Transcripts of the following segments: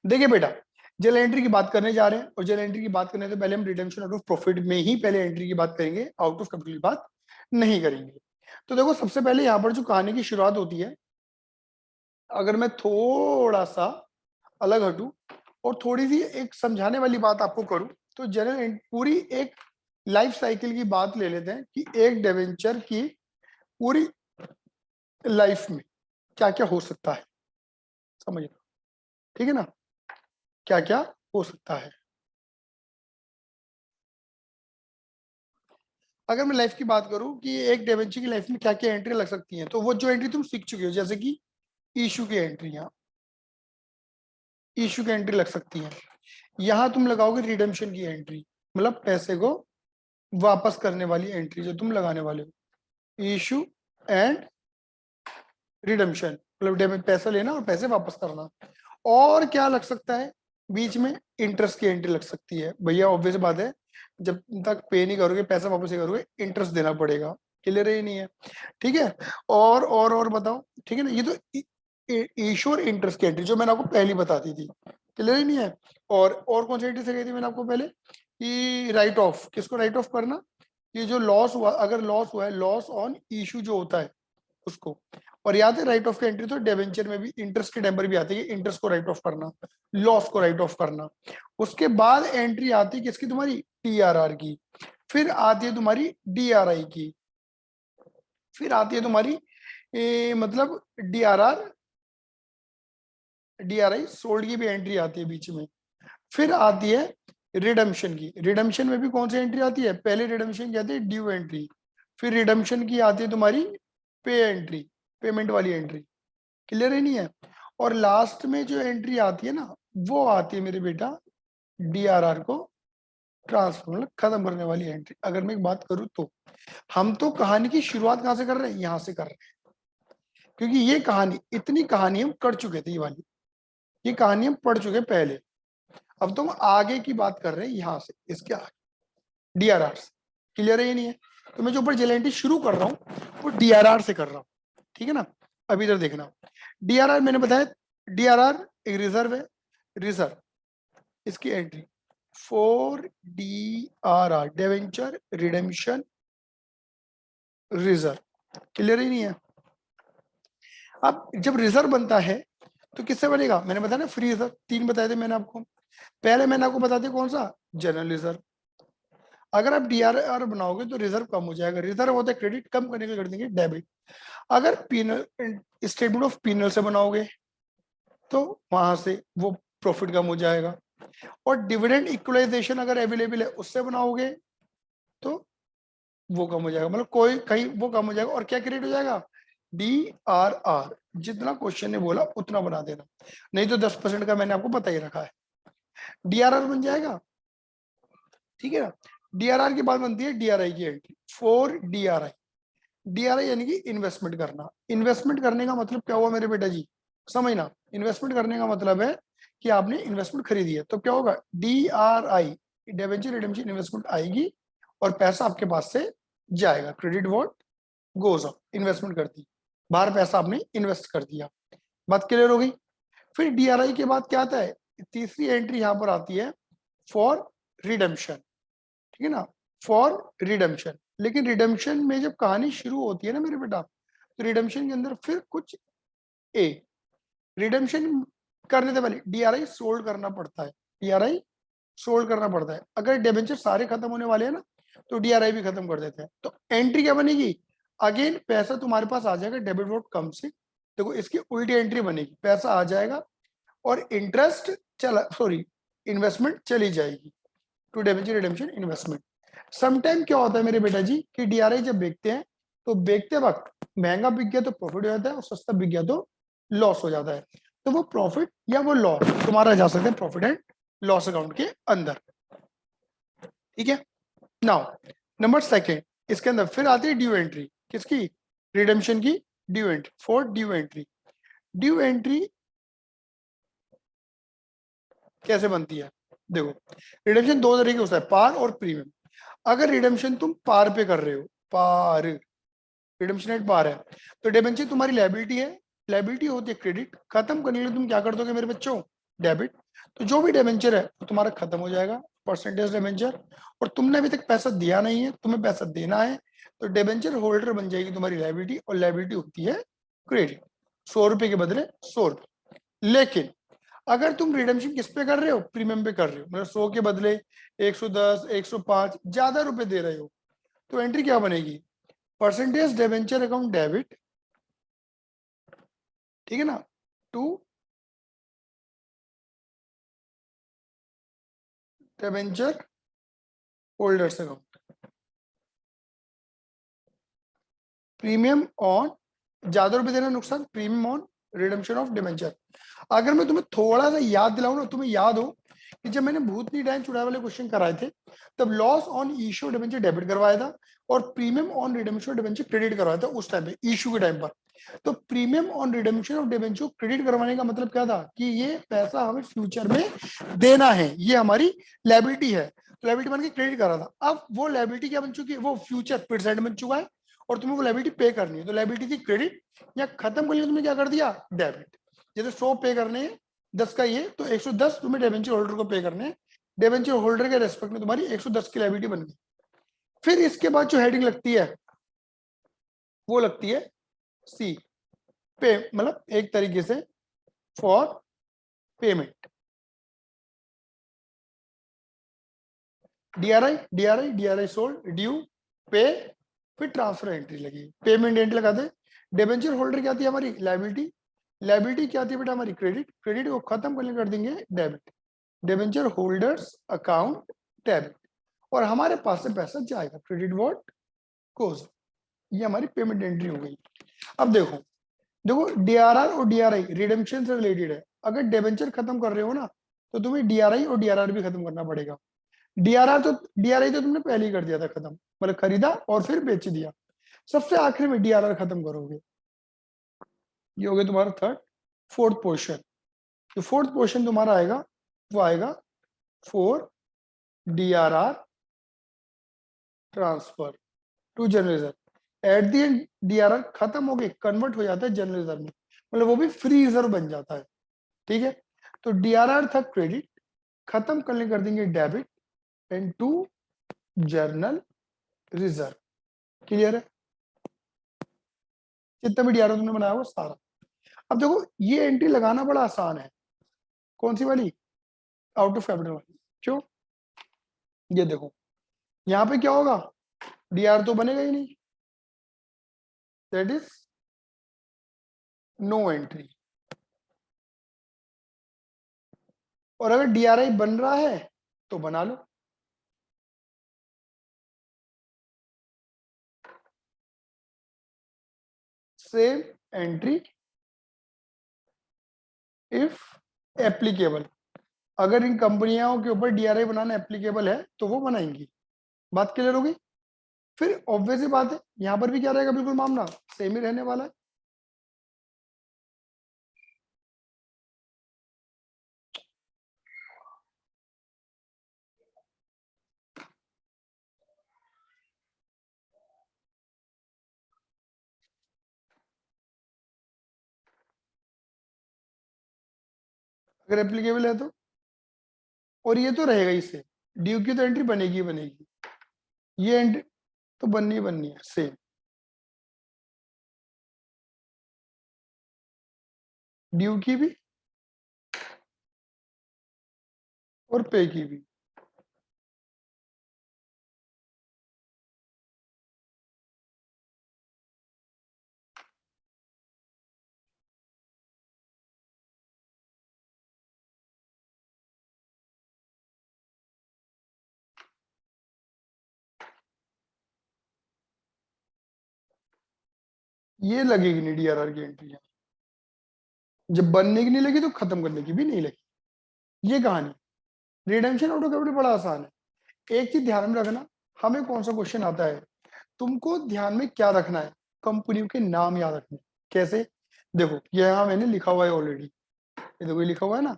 देखिए बेटा, journal entry की बात करने जा रहे हैं, और जर्नल एंट्री की बात करने से पहले हम रिडेम्पशन आउट ऑफ प्रॉफिट में ही पहले एंट्री की बात करेंगे, आउट ऑफ कैपिटल की बात नहीं करेंगे। तो देखो, सबसे पहले यहाँ पर जो कहानी की शुरुआत होती है, अगर मैं थोड़ा सा अलग हटूं और थोड़ी सी एक समझाने वाली बात आपको करूं, तो जनरल पूरी एक लाइफ साइकिल की बात ले लेते हैं कि एक डिवेंचर की पूरी लाइफ में क्या क्या हो सकता है, समझ लो, ठीक है ना, क्या क्या हो सकता है। अगर मैं लाइफ की बात करूं कि एक डिवेंचर की लाइफ में क्या क्या एंट्री लग सकती हैं, तो वो जो एंट्री तुम सीख चुके हो, जैसे कि इशू की एंट्री, इशू की एंट्री लग सकती है। यहां तुम लगाओगे रिडेम्पशन की एंट्री, मतलब पैसे को वापस करने वाली एंट्री जो तुम लगाने वाले हो, इशू एंड रिडेम्पशन, मतलब पैसा लेना और पैसे वापस करना। और क्या लग सकता है बीच में? इंटरेस्ट की एंट्री लग सकती है। भैया ऑब्वियस बात है, जब तक पे नहीं करोगे, पैसा वापस नहीं करोगे, इंटरेस्ट देना पड़ेगा। क्लियर ही नहीं है? ठीक है। और बताओ, ठीक है ना, ये तो इशू और इंटरेस्ट की एंट्री जो मैंने आपको पहली बता दी थी। क्लियर ही नहीं है? और कौन सी एंट्री से गई थी मैंने आपको पहले कि राइट ऑफ, किसको राइट ऑफ करना? ये जो लॉस हुआ, अगर लॉस हुआ है, लॉस ऑन इशू जो होता है उसको। और याद है राइट ऑफ की एंट्री तो डिवेंचर में भी इंटरेस्ट के टाइम पर भी आती है, इंटरेस्ट को राइट ऑफ करना, लॉस को राइट ऑफ करना। उसके बाद एंट्री आती है किसकी? तुम्हारी टीआरआर की। फिर आती है तुम्हारी डीआरआई की। फिर आती है तुम्हारी मतलब डीआरआर, डीआरआई सोल्ड की भी एंट्री आती है बीच में। फिर आती है रिडम्पशन की। रिडम्पशन में भी कौन सी एंट्री आती है? पहले रिडम्पशन की आती है ड्यू एंट्री, फिर रिडम्पशन की आती है तुम्हारी पे एंट्री, पेमेंट वाली एंट्री। क्लियर ही नहीं है? और लास्ट में जो एंट्री आती है ना, वो आती है मेरे बेटा डीआरआर को ट्रांसफर, मतलब खत्म करने वाली एंट्री। अगर मैं एक बात करूं तो हम तो कहानी की शुरुआत कहां से कर रहे हैं? यहां से कर रहे हैं, क्योंकि ये कहानी, इतनी कहानी हम कर चुके थे, ये वाली, ये कहानी हम पढ़ चुके पहले। अब तो हम आगे की बात कर रहे हैं, यहां से, इसके आगे, डीआरआर से। क्लियर है? ये नहीं है? तो मैं जो ऊपर जेलेंटी शुरू कर रहा हूं वो डीआरआर से कर रहा हूं, ठीक है ना। अभी इधर देखना, डीआरआर मैंने बताया, डीआरआर एक रिजर्व है, रिजर्व, इसकी entry 4 DRR, debenture redemption reserve. Clear ही नहीं है? अब जब रिजर्व बनता है तो किससे बनेगा? मैंने बताया ना, फ्री रिजर्व, 3 बताए थे मैंने आपको। पहले मैंने आपको बता दिया कौन सा, जनरल रिजर्व। अगर आप डीआरआर बनाओगे तो रिजर्व कम हो जाएगा, रिजर्व होता है क्रेडिट, कम करने के कर देंगे डेबिट। अगर पीनल, स्टेटमेंट ऑफ पीनल से बनाओगे तो वहां से वो प्रॉफिट कम हो जाएगा। और डिविडेंड इक्वलाइजेशन अगर अवेलेबल है उससे बनाओगे तो वो कम हो जाएगा, मतलब कोई कहीं वो कम हो जाएगा। और क्या क्रिएट हो जाएगा? डीआरआर। जितना क्वेश्चन ने बोला उतना बना देना, नहीं तो 10% का मैंने आपको बता ही रखा है। डीआरआर बन जाएगा, ठीक है ना। डीआरआर के बाद बनती है डीआरआई की एंट्री, 4 DRI। डीआरआई यानी कि इन्वेस्टमेंट करना। इन्वेस्टमेंट करने का मतलब क्या हुआ मेरे बेटा जी? समझना, इन्वेस्टमेंट करने का मतलब है कि आपने इन्वेस्टमेंट खरीदी है, तो क्या होगा? डीआरआई, डिबेंचर रिडेम्पशन इन्वेस्टमेंट आएगी और पैसा आपके पास से जाएगा। Credit what goes up, investment करती, बाहर पैसा आपने इन्वेस्ट कर दिया। बात क्लियर हो गई? फिर डीआरआई के बाद क्या आता है? तीसरी एंट्री यहां पर आती है फॉर रिडेम्पशन, ठीक है ना, फॉर रिडेम्पशन। लेकिन रिडेम्पशन में जब कहानी शुरू होती है ना मेरे बेटा, तो रिडेम्पशन के अंदर फिर कुछ ए, रिडेम्पशन करने से पहले डीआरआई सोल्ड करना पड़ता है, डीआरआई सोल्ड करना पड़ता है। अगर डिबेंचर सारे खत्म होने वाले हैं ना, तो डीआरआई भी खत्म कर देते हैं। तो एंट्री क्या बनेगी? अगेन पैसा तुम्हारे पास आ जाएगा, डेबिट वोट कम से, देखो इसकी उल्टी एंट्री बनेगी, पैसा आ जाएगा और इंटरेस्ट चला, सॉरी, इन्वेस्टमेंट चली जाएगी to debenture redemption investment. Sometime क्या होता है मेरे बेटा जी कि डीआरआई जब बेचते हैं तो बेचते वक्त महंगा बिक गया तो प्रॉफिट हो जाता है, और सस्ता बिक गया तो लॉस हो जाता है। तो वो प्रॉफिट या वो लॉस तुम्हारा जा सकता है प्रॉफिट एंड लॉस अकाउंट के अंदर, ठीक है। नाउ नंबर सेकेंड, इसके अंदर फिर आती है ड्यू एंट्री, किसकी? रिडेम्पशन की due entry, for due entry. Due entry कैसे बनती है? देखो, रिडेम्पशन दो तरीके होता है, पार और प्रीमियम। अगर रिडेम्पशन तुम पार पे कर रहे हो, पार, रिडेम्पशन एट पार है, तो डिबेंचर तुम्हारी लायबिलिटी है, लायबिलिटी होती है क्रेडिट। खत्म करने के लिए तुम क्या कर दोगे मेरे बच्चों? डेबिट। तो जो भी डिबेंचर है वो तुम्हारा खत्म हो जाएगा, परसेंटेज डिबेंचर। और तुमने अभी तक पैसा दिया नहीं है, तुम्हें पैसा देना है, तो डिबेंचर होल्डर बन जाएगी तुम्हारी लायबिलिटी, और लायबिलिटी होती है क्रेडिट। 100 रुपए के बदले 100 रुपए। लेकिन अगर तुम रिडेम्पशन किस पे कर रहे हो, प्रीमियम पे कर रहे हो, मतलब 100 के बदले 110, 105 ज्यादा रुपए दे रहे हो, तो एंट्री क्या बनेगी, परसेंटेज डिबेंचर अकाउंट डेबिट, ठीक है ना, to debenture holders account, premium on, ज्यादा रुपए देना नुकसान, premium on redemption of debenture. अगर मैं तुम्हें थोड़ा सा याद दिलाऊं ना, तुम्हें याद हो कि जब मैंने भूतनी डायन चुड़ाए वाले क्वेश्चन कराए थे, तब loss on issue debenture debit करवाया था और premium on redemption debenture credit करवाया था उस टाइम पे, इश्यू के टाइम पर। तो premium on redemption of debenture credit करवाने का मतलब क्या था कि ये पैसा हमें फ्यूचर में देना है, ये हमारी लायबिलिटी है, लायबिलिटी बन के क्रेडिट करा था। अब वो लायबिलिटी क्या बन चुकी है, वो फ्यूचर प्रेजेंट बन चुका है और तुम्हें वो लायबिलिटी पे करनी है। तो लायबिलिटी थी क्रेडिट, या खत्म करनी है, तुमने क्या कर दिया, डेबिट। जैसे 100 पे करने हैं 10 का ये, तो 110 तुम्हें डिबेंचर होल्डर को पे करने हैं, डिबेंचर होल्डर के रेस्पेक्ट में तुम्हारी 110 की लायबिलिटी बन गई। फिर इसके बाद जो हेडिंग लगती है वो लगती है सी, पे, मतलब एक तरीके से for payment, DRI sold, due, पे, फिर ट्रांसफर एंट्री लगी, पेमेंट एंट्री लगा दे। डिबेंचर होल्डर क्या थी हमारी, लायबिलिटी, लायबिलिटी क्या थी बेटा हमारी, क्रेडिट, क्रेडिट को खत्म करने कर देंगे debit, debenture holders account debit, और हमारे पास से पैसा जाएगा, क्रेडिट व्हाट गोज। ये हमारी पेमेंट एंट्री हो गई। अब देखो, देखो डीआरआर और डीआरआई रिडेम्पशन से रिलेटेड है। अगर डिबेंचर खत्म कर रहे हो ना, तो तुम्हें डीआरआई और डीआरआर भी खत्म करना पड़ेगा। डीआरआई तो तुमने पहले ही कर दिया था खत्म, मतलब खरीदा और फिर बेच दिया। सबसे आखिर में डीआरआर खत्म करोगे। ये हो गया तुम्हारा थर्ड। फोर्थ पोर्शन, जो फोर्थ पोर्शन तुम्हारा आएगा वो आएगा for DRR transfer to general reserve. At the end DRR खत्म हो गए, कन्वर्ट हो जाता है जनरल रिजर्व में, मतलब वो भी फ्री रिजर्व बन जाता है, ठीक है। तो डीआरआर था क्रेडिट, खत्म करने कर देंगे debit, and to general reserve. Clear है, जितना भी डीआरआर तुमने बनाया वो सारा। अब देखो ये एंट्री लगाना बड़ा आसान है, कौन सी वाली, आउट ऑफ कैपिटल वाली। क्यों, ये देखो यहाँ पे क्या होगा, डीआर तो बनेगा ही नहीं, दैट इज नो एंट्री। और अगर डीआरआई बन रहा है तो बना लो, सेम एंट्री इफ एप्लीकेबल। अगर इन कंपनियों के ऊपर डीआरआई बनाना एप्लीकेबल है तो वो बनाएंगी। बात क्लियर होगी। फिर ऑब्वियस ही बात है, यहां पर भी क्या रहेगा, बिल्कुल मामला सेम ही रहने वाला है। अगर एप्लीकेबल है तो, और ये तो रहेगा इससे, ड्यू की तो एंट्री बनेगी ही बनेगी, ये एंट्री तो बननी है सेम, ड्यू की भी और पे की भी। ये लगेगी नहीं डीआरआर की एंट्री, जब बनने की नहीं लगी तो खत्म करने की भी नहीं लगी। ये कहानी, रिडेम्पशन ऑटो कैपिटल बड़ा आसान है। एक चीज ध्यान में रखना, हमें कौन सा क्वेश्चन आता है, तुमको ध्यान में क्या रखना है, कंपनियों के नाम याद रखने। कैसे, देखो ये यहाँ मैंने लिखा हुआ है ऑलरेडी, ये देखो ये लिखा हुआ है ना,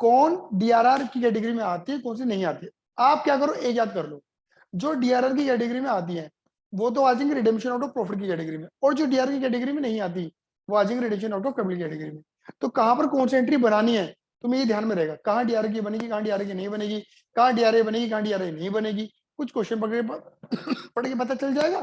कौन डीआरआर की कैटेगरी में आती है, कौन सी नहीं आती है। आप क्या करो, एक याद कर लो, जो डीआरआर की कैटेगरी में आती है वो तो आ जाएंगे रिडेम्पशन आउट ऑफ प्रॉफिट की कैटेगरी में, और जो डीआरआर की कैटेगरी में नहीं आती वो आ जाएंगे redemption out of capital category में। तो कहां पर कौन सी एंट्री बनानी है, तुम्हें ये ध्यान में रहेगा, कहाँ डीआरए की बनेगी, कहाँ डीआरए की नहीं बनेगी, कहाँ डीआरए बनेगी, कहाँ डीआरए नहीं बनेगी। कुछ क्वेश्चन पढ़ के पता चल जाएगा,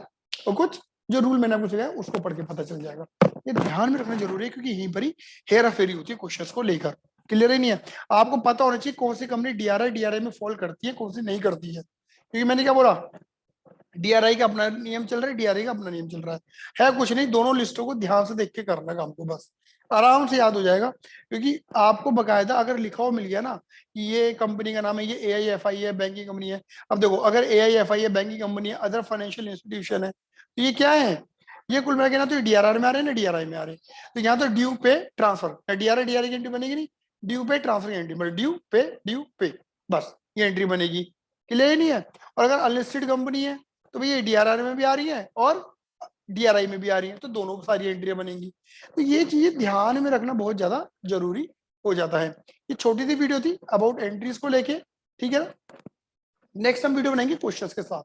और कुछ जो रूल मैंने आपको सिखाया उसको पढ़ के पता चल जाएगा। ये ध्यान में रखना जरूरी है, क्योंकि यहीं पर ही हेरा फेरी होती है क्वेश्चंस को लेकर। क्लियर ही नहीं है? आपको पता होना चाहिए कौन सी कंपनी डीआरए में फॉल करती है, कौन सी नहीं करती है। क्योंकि मैंने क्या बोला, डीआरआई का अपना नियम चल रहा है, डीआरआई का अपना नियम चल रहा है कुछ नहीं, दोनों लिस्टों को ध्यान से देख के करना काम को, बस आराम से याद हो जाएगा। क्योंकि आपको बकायदा अगर लिखा हुआ मिल गया ना कि ये कंपनी का नाम है, ये AIFI है, बैंकिंग कंपनी है। अब देखो, अगर AIFI है, बैंकिंग कंपनी है, अदर फाइनेंशियल इंस्टीट्यूशन है, तो ये क्या है, ये कुल मिला के ना तो डीआरआर में आ रहे हैं ना डीआरआई में आ रहे हैं। तो यहाँ तो ड्यू पे ट्रांसफर, डीआरआई की एंट्री बनेगी नहीं, ड्यू पे ट्रांसफर की एंट्री, मतलब ड्यू पे, बस ये एंट्री बनेगी। क्लियर नहीं है? और अगर अनलिस्टेड कंपनी है तो भैया डीआरआर में भी आ रही है और डीआरआई में भी आ रही है, तो दोनों सारी एंट्रियां बनेंगी। तो ये चीजें ध्यान में रखना बहुत ज्यादा जरूरी हो जाता है। ये छोटी सी वीडियो थी अबाउट एंट्रीज को लेके, ठीक है ना। नेक्स्ट हम वीडियो बनाएंगे क्वेश्चंस के साथ।